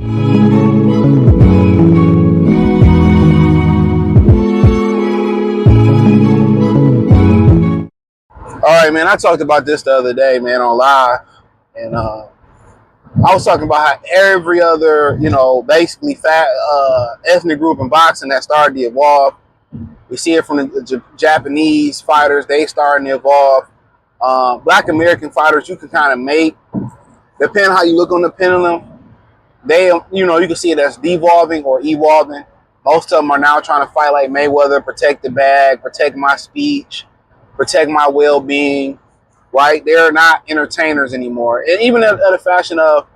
All right, man, I talked about this the other day, man, on live. And I was talking about how every other, basically ethnic group in boxing that started to evolve. We see it from the Japanese fighters. They starting to evolve. Black American fighters, you can kind of make, depending on how you look on the pendulum, they, you can see it as devolving or evolving. Most of them are now trying to fight like Mayweather, protect the bag, protect my speech, protect my well-being, right? They're not entertainers anymore. And even at the fashion of,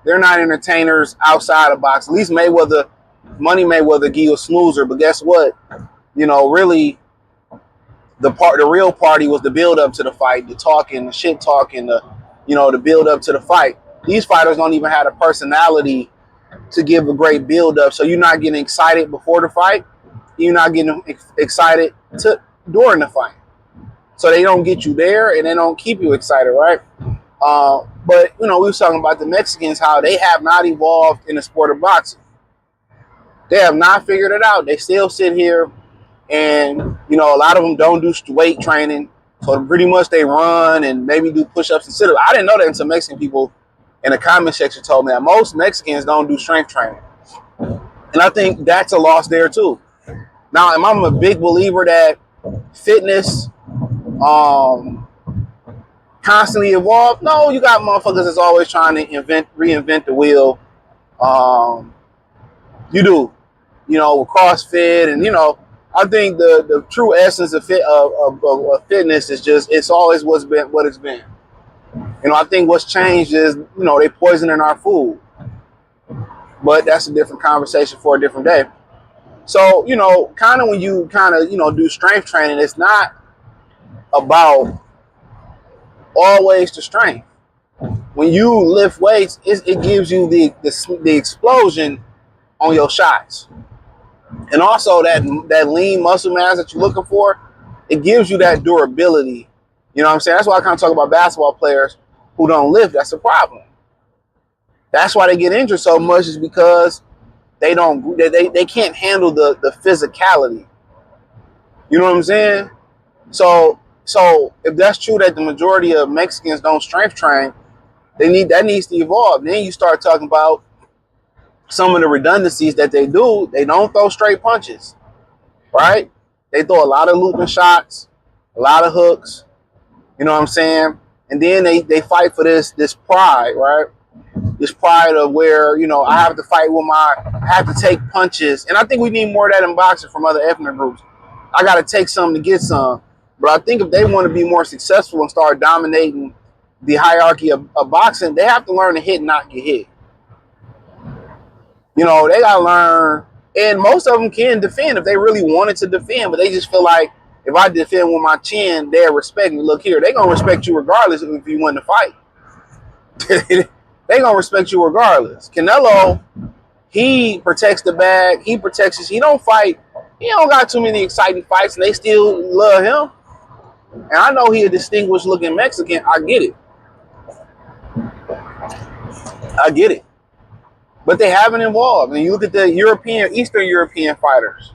they're not entertainers outside of boxing. At least Money Mayweather give you a snoozer, but guess what? Really, the real party was the build up to the fight, the talking, the shit talking, the build up to the fight. These fighters don't even have a personality to give a great build up. So you're not getting excited before the fight. You're not getting excited during the fight. So they don't get you there and they don't keep you excited, right? But we were talking about the Mexicans, how they have not evolved in the sport of boxing. They have not figured it out. They still sit here and, a lot of them don't do weight training. So pretty much they run and maybe do push-ups and sit-ups. I didn't know that until Mexican people in the comment section told me that most Mexicans don't do strength training. And I think that's a loss there too. Now, I'm a big believer that fitness constantly evolve. No, you got motherfuckers that's always trying to reinvent the wheel. You do, with CrossFit, and I think the true essence of fitness is just it's always what it's been. I think what's changed is they poisoning our food, but that's a different conversation for a different day. So kind of when you do strength training, it's not about always the strength. When you lift weights, it gives you the explosion on your shots, and also that lean muscle mass that you're looking for. It gives you that durability. You know what I'm saying? That's why I kind of talk about basketball players who don't lift. That's a problem. That's why they get injured so much, is because they can't handle the physicality. You know what I'm saying? So if that's true that the majority of Mexicans don't strength train, that needs to evolve. Then you start talking about some of the redundancies that they do. They don't throw straight punches, right? They throw a lot of looping shots, a lot of hooks. You know what I'm saying? And then they fight for this pride, right? This pride of where, I have to fight I have to take punches. And I think we need more of that in boxing from other ethnic groups. I got to take some to get some. But I think if they want to be more successful and start dominating the hierarchy of boxing, they have to learn to hit and not get hit. They got to learn. And most of them can defend if they really wanted to defend, but they just feel like if I defend with my chin, they'll respect me. Look here, they're going to respect you regardless if you win the fight. They're going to respect you regardless. Canelo, he protects the bag. He protects his. He don't fight. He don't got too many exciting fights, and they still love him. And I know he a distinguished looking Mexican. I get it. But they haven't evolved. And you look at the Eastern European fighters.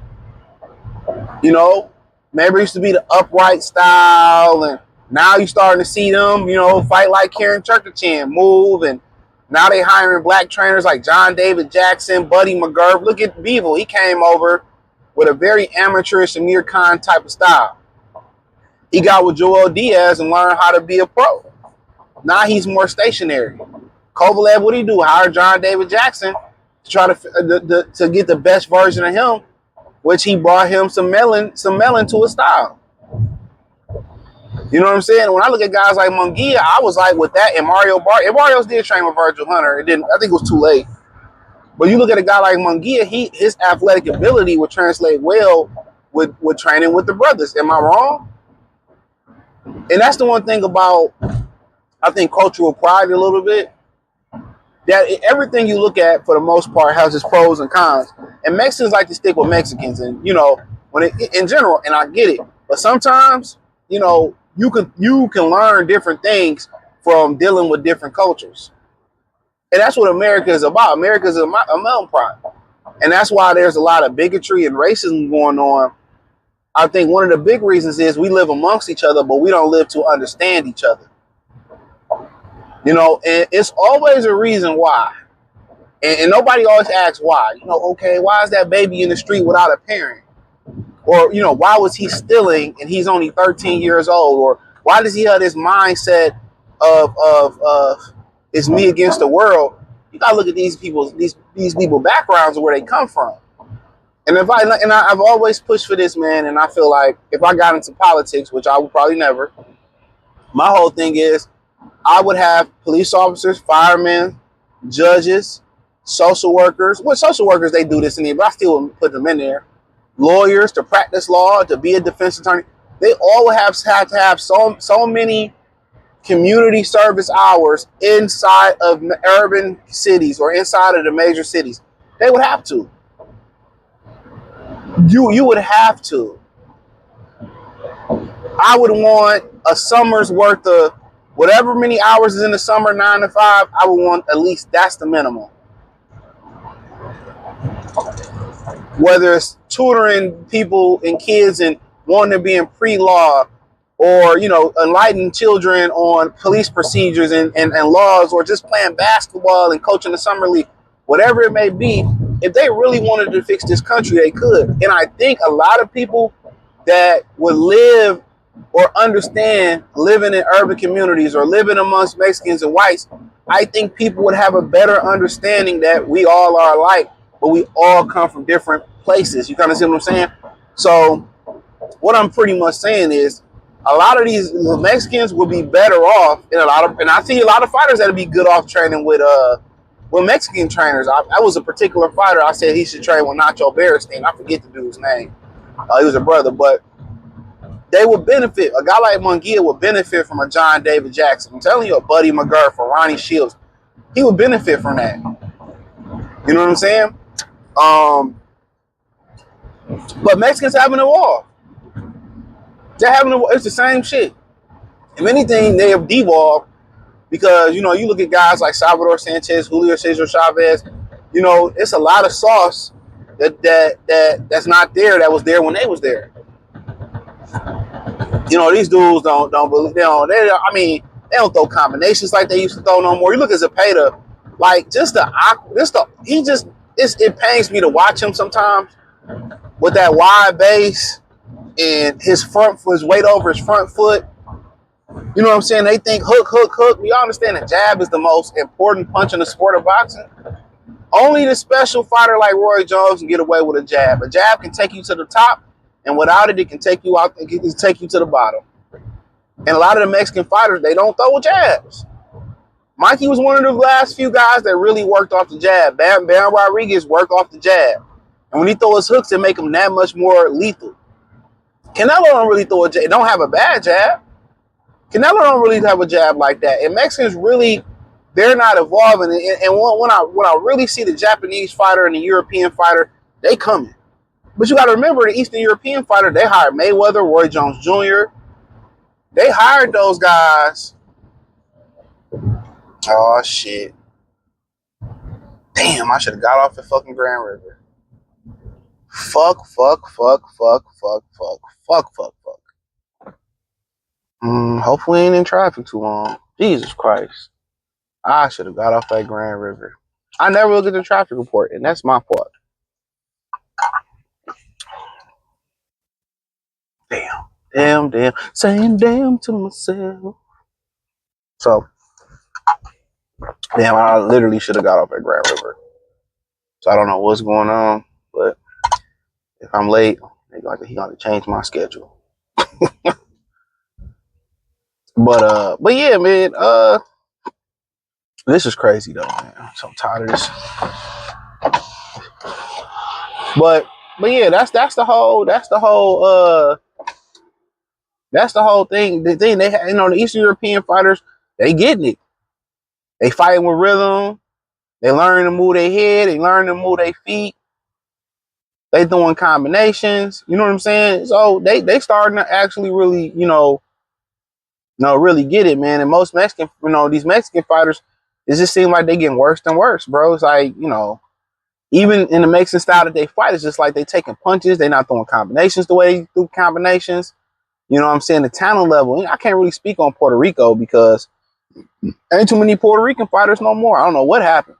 Maybe it used to be the upright style, and now you're starting to see them, fight like Karen Cherkachin, move, and now they hiring black trainers like John David Jackson, Buddy McGurk. Look at Beevil. He came over with a very amateurish Amir Khan type of style. He got with Joel Diaz and learned how to be a pro. Now he's more stationary. Kovalev, what did he do? Hire John David Jackson to try to get the best version of him, which he brought him some melon to his style. You know what I'm saying? When I look at guys like Munguia, I was like with that, and Barrios did train with Virgil Hunter. I think it was too late. But you look at a guy like Munguia, his athletic ability would translate well with training with the brothers. Am I wrong? And that's the one thing about, I think, cultural pride a little bit. That everything you look at, for the most part, has its pros and cons. And Mexicans like to stick with Mexicans, and in general, and I get it. But sometimes, you can learn different things from dealing with different cultures. And that's what America is about. America is a melon pot. And that's why there's a lot of bigotry and racism going on. I think one of the big reasons is we live amongst each other, but we don't live to understand each other. You know, and it's always a reason why. And nobody always asks why. You know, okay, why is that baby in the street without a parent? Or, you know, why was he stealing and he's only 13 years old? Or why does he have this mindset of it's me against the world? You gotta look at these people's these people backgrounds and where they come from. And I've always pushed for this, man, and I feel like if I got into politics, which I would probably never, my whole thing is I would have police officers, firemen, judges, social workers. Well, social workers, they do this in there, but I still wouldn't put them in there. Lawyers to practice law, to be a defense attorney. They all would have to have so many community service hours inside of urban cities or inside of the major cities. They would have to. You would have to. I would want a summer's worth of whatever many hours is in the summer, 9 to 5. I would want at least that's the minimum. Whether it's tutoring people and kids and wanting to be in pre-law, or, you know, enlightening children on police procedures and laws, or just playing basketball and coaching the summer league, whatever it may be, if they really wanted to fix this country, they could. And I think a lot of people that would live or understand living in urban communities or living amongst Mexicans and whites, I think people would have a better understanding that we all are alike, but we all come from different places. You kind of see what I'm saying? So what I'm pretty much saying is a lot of these Mexicans will be better off and I see a lot of fighters that'll be good off training with Mexican trainers. I was a particular fighter. I said he should train with Nacho Beristain. I forget the dude's name. He was a brother, but they would benefit. A guy like Munguia would benefit from a John David Jackson. I'm telling you, a Buddy McGurk or Ronnie Shields. He would benefit from that. You know what I'm saying? But Mexicans haven't evolved. They're having it's the same shit. If anything, they have devolved because, you know, you look at guys like Salvador Sanchez, Julio Cesar Chavez, you know, it's a lot of sauce that's not there that was there when they was there. You know, these dudes don't believe they don't throw combinations like they used to throw no more. You look at Zepeda, like it pains me to watch him sometimes with that wide base and his weight over his front foot. You know what I'm saying? They think hook. We understand that jab is the most important punch in the sport of boxing. Only the special fighter like Roy Jones can get away with a jab. A jab can take you to the top, and without it, it can take you out. It can take you to the bottom. And a lot of the Mexican fighters, they don't throw jabs. Mikey was one of the last few guys that really worked off the jab. Bam Rodriguez worked off the jab. And when he throw his hooks, it make him that much more lethal. Canelo don't really throw a jab. Don't have a bad jab. Canelo don't really have a jab like that. And Mexicans really, they're not evolving. And when I really see the Japanese fighter and the European fighter, they coming. But you got to remember, the Eastern European fighter, they hired Mayweather, Roy Jones Jr. They hired those guys. Oh, shit. Damn, I should have got off the fucking Grand River. Fuck. Hopefully ain't in traffic too long. Jesus Christ. I should have got off that Grand River. I never look at the traffic report, and that's my fault. Damn. Saying damn to myself. So, damn, I literally should have got off at Grand River. So I don't know what's going on, but if I'm late, he got to change my schedule. But yeah, man. This is crazy though, man. I'm so tired of this. But yeah, that's the whole thing. The thing they, you know, the Eastern European fighters, they getting it. They fighting with rhythm. They learn to move their head. They learn to move their feet. They doing combinations. You know what I'm saying? So they starting to actually really, really get it, man. And most Mexican, these Mexican fighters, it just seems like they getting worse and worse, bro. It's like, you know, even in the Mexican style that they fight, it's just like they taking punches. They not throwing combinations the way they do combinations. You know what I'm saying? The talent level. I can't really speak on Puerto Rico because ain't too many Puerto Rican fighters no more. I don't know what happened.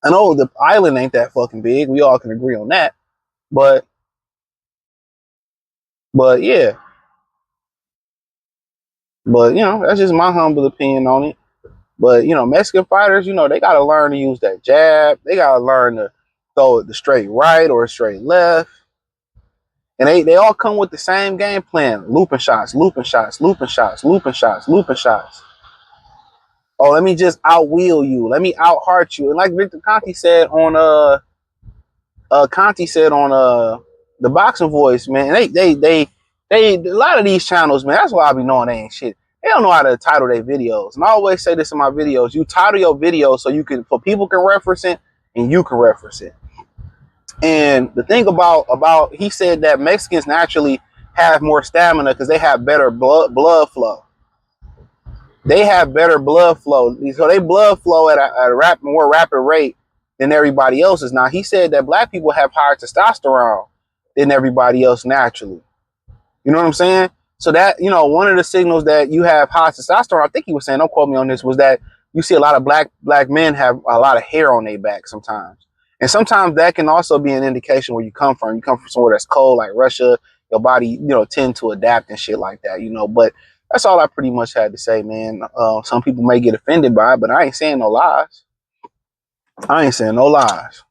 I know the island ain't that fucking big. We all can agree on that. But yeah. But you know, that's just my humble opinion on it. But you know, Mexican fighters, you know, they gotta learn to use that jab. They gotta learn to throw it the straight right or straight left. And they all come with the same game plan. Looping shots, looping shots, looping shots, looping shots, looping shots. Oh, let me just outwheel you. Let me outheart you. And like Victor Conti said on the Boxing Voice, man, they a lot of these channels, man, that's why I be knowing they ain't shit. They don't know how to title their videos. And I always say this in my videos. You title your video so you can, for people can reference it and you can reference it. And the thing about he said that Mexicans naturally have more stamina because they have better blood flow. They have better blood flow. So they blood flow at a more rapid rate than everybody else's. Now, he said that black people have higher testosterone than everybody else naturally. You know what I'm saying? So that, you know, one of the signals that you have high testosterone, I think he was saying, don't quote me on this, was that you see a lot of black men have a lot of hair on their back sometimes. And sometimes that can also be an indication where you come from. You come from somewhere that's cold, like Russia. Your body, you know, tend to adapt and shit like that, you know. But that's all I pretty much had to say, man. Some people may get offended by it, but I ain't saying no lies. I ain't saying no lies.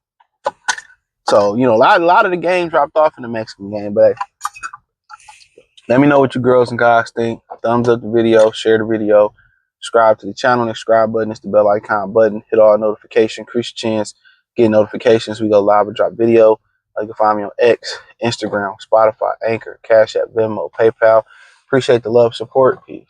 So, you know, a lot of the game dropped off in the Mexican game, but let me know what you girls and guys think. Thumbs up the video, share the video, subscribe to the channel. The subscribe button is the bell icon button. Hit all notifications, increase your chance, get notifications. We go live and drop video. You can find me on X, Instagram, Spotify, Anchor, Cash App, Venmo, PayPal. Appreciate the love, support. Peace.